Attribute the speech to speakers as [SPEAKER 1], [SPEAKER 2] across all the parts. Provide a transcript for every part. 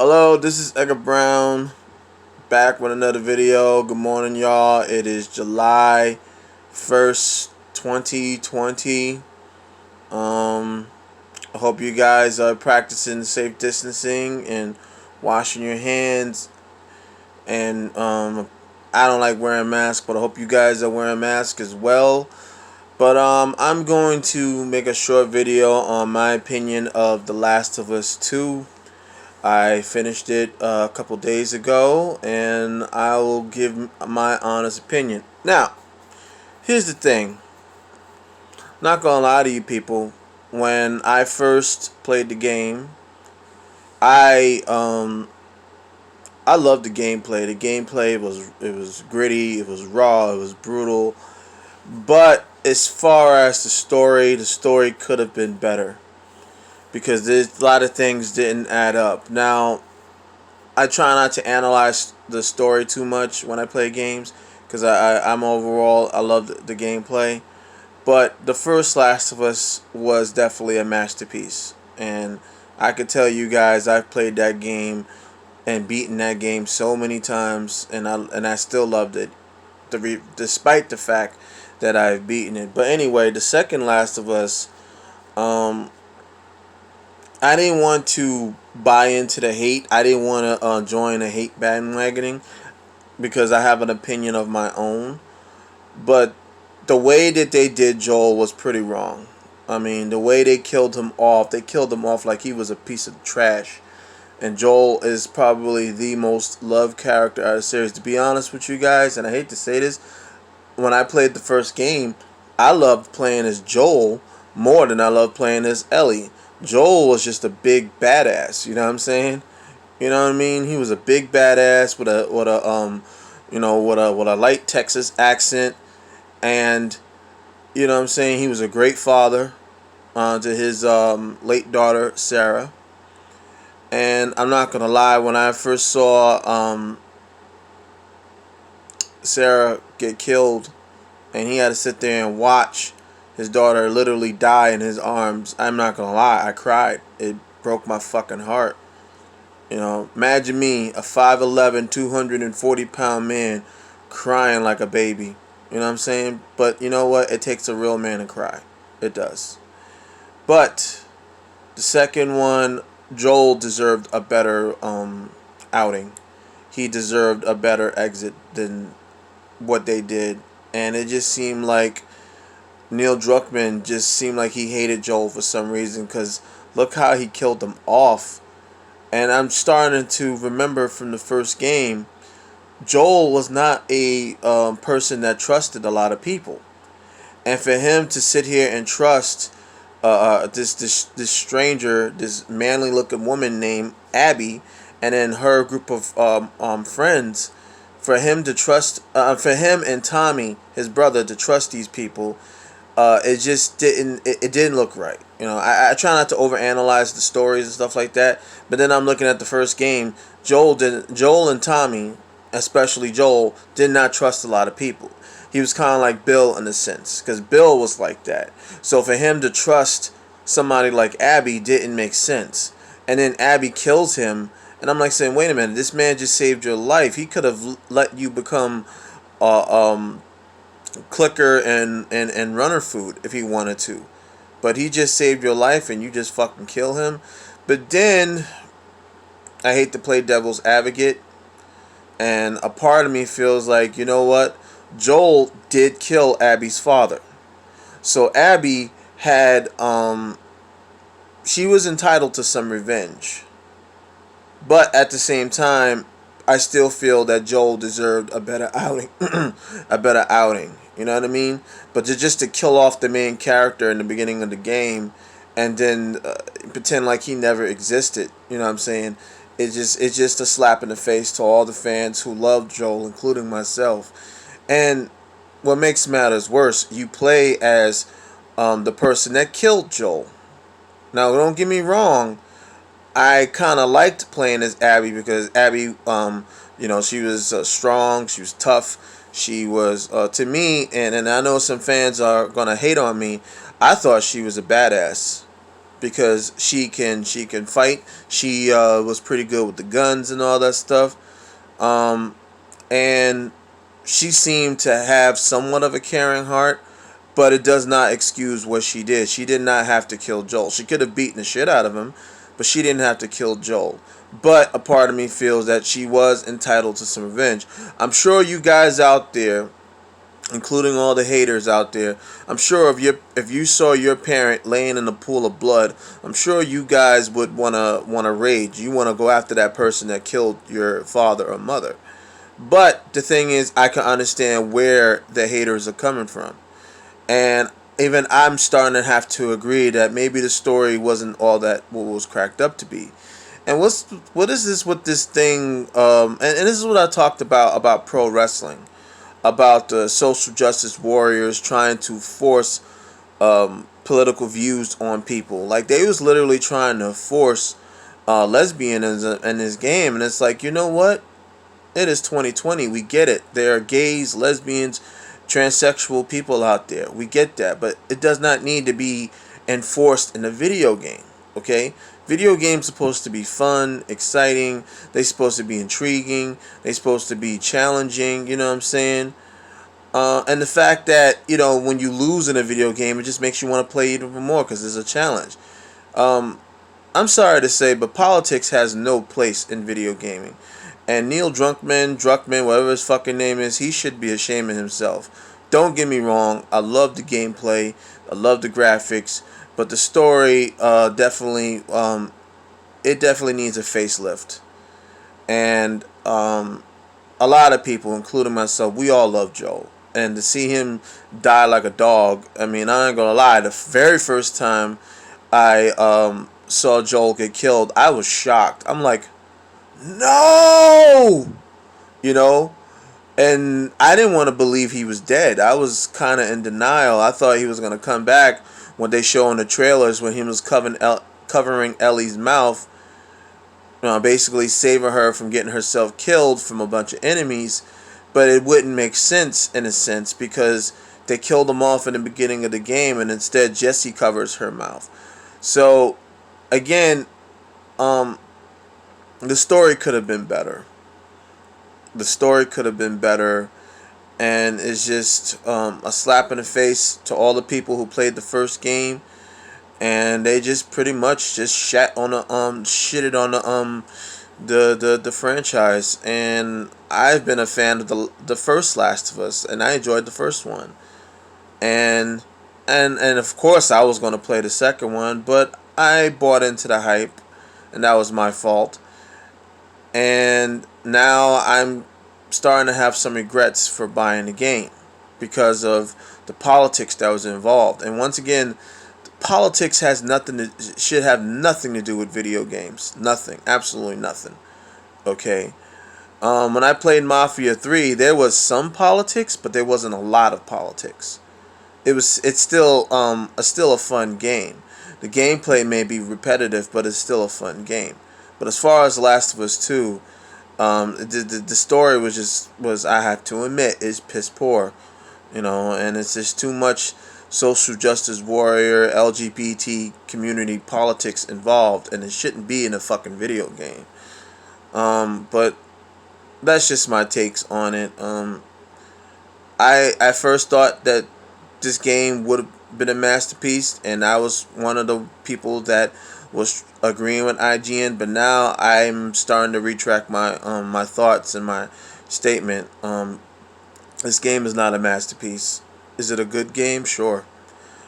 [SPEAKER 1] Hello, this is Edgar Brown back with another video. Good morning, y'all. It is July 1st, 2020. I hope you guys are practicing safe distancing and washing your hands. And I don't like wearing masks, but I hope you guys are wearing masks as well. But I'm going to make a short video on my opinion of The Last of Us 2. I finished it a couple days ago, and I will give my honest opinion. Now, here's the thing. Not gonna lie to you people. When I first played the game, I um I loved the gameplay. The gameplay was gritty, it was raw, it was brutal. But as far as the story could have been better because there's a lot of things didn't add up. Now, I try not to analyze the story too much when I play games because I'm overall I love the gameplay. But the first Last of Us was definitely a masterpiece, and I could tell you guys I've played that game and beaten that game so many times, and I still loved it, despite the fact that I've beaten it. But anyway, the second Last of Us, um, I didn't want to buy into the hate. I didn't want to join the hate bandwagoning because I have an opinion of my own. But the way that they did Joel was pretty wrong. I mean, the way they killed him off like he was a piece of trash. And Joel is probably the most loved character out of the series. To be honest with you guys, and I hate to say this, when I played the first game, I loved playing as Joel more than I loved playing as Ellie. Joel was just a big badass, you know what I'm saying? You know what I mean? He was a big badass with a light Texas accent, and you know what I'm saying? He was a great father to his late daughter Sarah. And I'm not gonna lie, when I first saw Sarah get killed, and he had to sit there and watch his daughter literally die in his arms, I'm not gonna lie, I cried. It broke my fucking heart. You know, imagine me, a 5'11", 240-pound man, crying like a baby. You know what I'm saying? But you know what? It takes a real man to cry. It does. But the second one, Joel deserved a better outing. He deserved a better exit than what they did. And it just seemed like Neil Druckmann just seemed like he hated Joel for some reason because look how he killed him off. And I'm starting to remember from the first game, Joel was not a person that trusted a lot of people. And for him to sit here and trust this stranger, this manly looking woman named Abby, and then her group of friends, for him and Tommy, his brother, to trust these people, it just it didn't look right. You know, I try not to overanalyze the stories and stuff like that, but then I'm looking at the first game. Joel and Tommy, especially Joel, did not trust a lot of people. He was kind of like Bill in a sense, because Bill was like that. So for him to trust somebody like Abby didn't make sense. And then Abby kills him, and I'm like saying, wait a minute, this man just saved your life. He could have let you become clicker and runner food if he wanted to. But he just saved your life and you just fucking kill him. But then I hate to play devil's advocate, and a part of me feels like, you know what? Joel did kill Abby's father. So Abby had she was entitled to some revenge. But at the same time, I still feel that Joel deserved a better outing. A better outing. You know what I mean? But just to kill off the main character in the beginning of the game and then pretend like he never existed, you know what I'm saying? It's just a slap in the face to all the fans who loved Joel, including myself. And what makes matters worse, you play as the person that killed Joel. Now, don't get me wrong. I kind of liked playing as Abby because Abby, she was strong, she was tough, she was, to me, and I know some fans are going to hate on me, I thought she was a badass because she can fight. She was pretty good with the guns and all that stuff. Um, and she seemed to have somewhat of a caring heart, but it does not excuse what she did. She did not have to kill Joel. She could have beaten the shit out of him, but she didn't have to kill Joel. But a part of me feels that she was entitled to some revenge. I'm sure you guys out there, including all the haters out there, I'm sure if you saw your parent laying in a pool of blood, I'm sure you guys would wanna rage. You wanna go after that person that killed your father or mother. But the thing is, I can understand where the haters are coming from. And even I'm starting to have to agree that maybe the story wasn't all that what was cracked up to be. And what is this with this thing? And this is what I talked about pro wrestling, about the social justice warriors trying to force political views on people. Like they was literally trying to force lesbianism in this game, and it's like, you know what? It is 2020. We get it. There are gays, lesbians, transsexual people out there. We get that. But it does not need to be enforced in a video game. Okay? Video games supposed to be fun, exciting. They supposed to be intriguing. They supposed to be challenging. You know what I'm saying? And the fact that, when you lose in a video game, it just makes you want to play even more because there's a challenge. Um, I'm sorry to say, but politics has no place in video gaming. And Neil Druckmann, whatever his fucking name is, he should be ashamed of himself. Don't get me wrong, I love the gameplay, I love the graphics, but the story it definitely needs a facelift. And a lot of people, including myself, we all love Joel. And to see him die like a dog, I mean, I ain't gonna lie, the very first time I saw Joel get killed, I was shocked. I'm like, no, you know, and I didn't want to believe he was dead. I was kind of in denial. I thought he was gonna come back when they show in the trailers when he was covering Ellie's mouth, basically saving her from getting herself killed from a bunch of enemies. But it wouldn't make sense in a sense because they killed him off in the beginning of the game, and instead Jesse covers her mouth. So again, um, the story could have been better. The story could have been better, and it's just a slap in the face to all the people who played the first game, and they just pretty much just shitted on the franchise. And I've been a fan of the first Last of Us, and I enjoyed the first one, and and of course I was gonna play the second one, but I bought into the hype, and that was my fault. And now I'm starting to have some regrets for buying the game because of the politics that was involved. And once again, politics should have nothing to do with video games. Nothing, absolutely nothing. Okay. When I played Mafia 3, there was some politics, but there wasn't a lot of politics. It's still a fun game. The gameplay may be repetitive, but it's still a fun game. But as far as Last of Us 2, the story was, I have to admit, is piss poor, and it's just too much social justice warrior LGBT community politics involved, and it shouldn't be in a fucking video game. But that's just my takes on it. I first thought that this game would have been a masterpiece, and I was one of the people that was agreeing with IGN. But now I'm starting to retract my thoughts and my statement. This game is not a masterpiece. Is it a good game? Sure,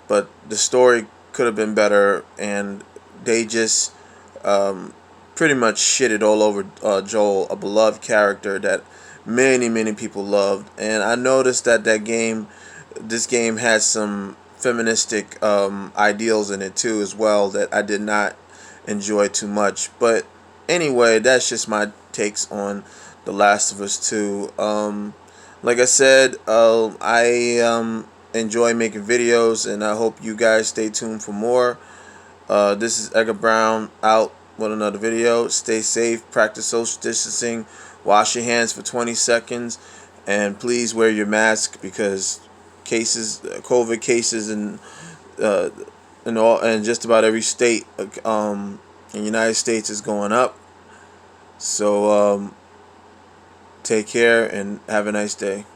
[SPEAKER 1] but the story could have been better, and they just pretty much shitted all over Joel, a beloved character that many people loved. And I noticed that this game has some feministic ideals in it too as well that I did not enjoy too much. But anyway, that's just my takes on The Last of Us 2. Like I said, I enjoy making videos, and I hope you guys stay tuned for more. This is Edgar Brown out with another video. Stay safe, practice social distancing, wash your hands for 20 seconds, and please wear your mask because COVID cases and and just about every state in the United States is going up. So take care and have a nice day.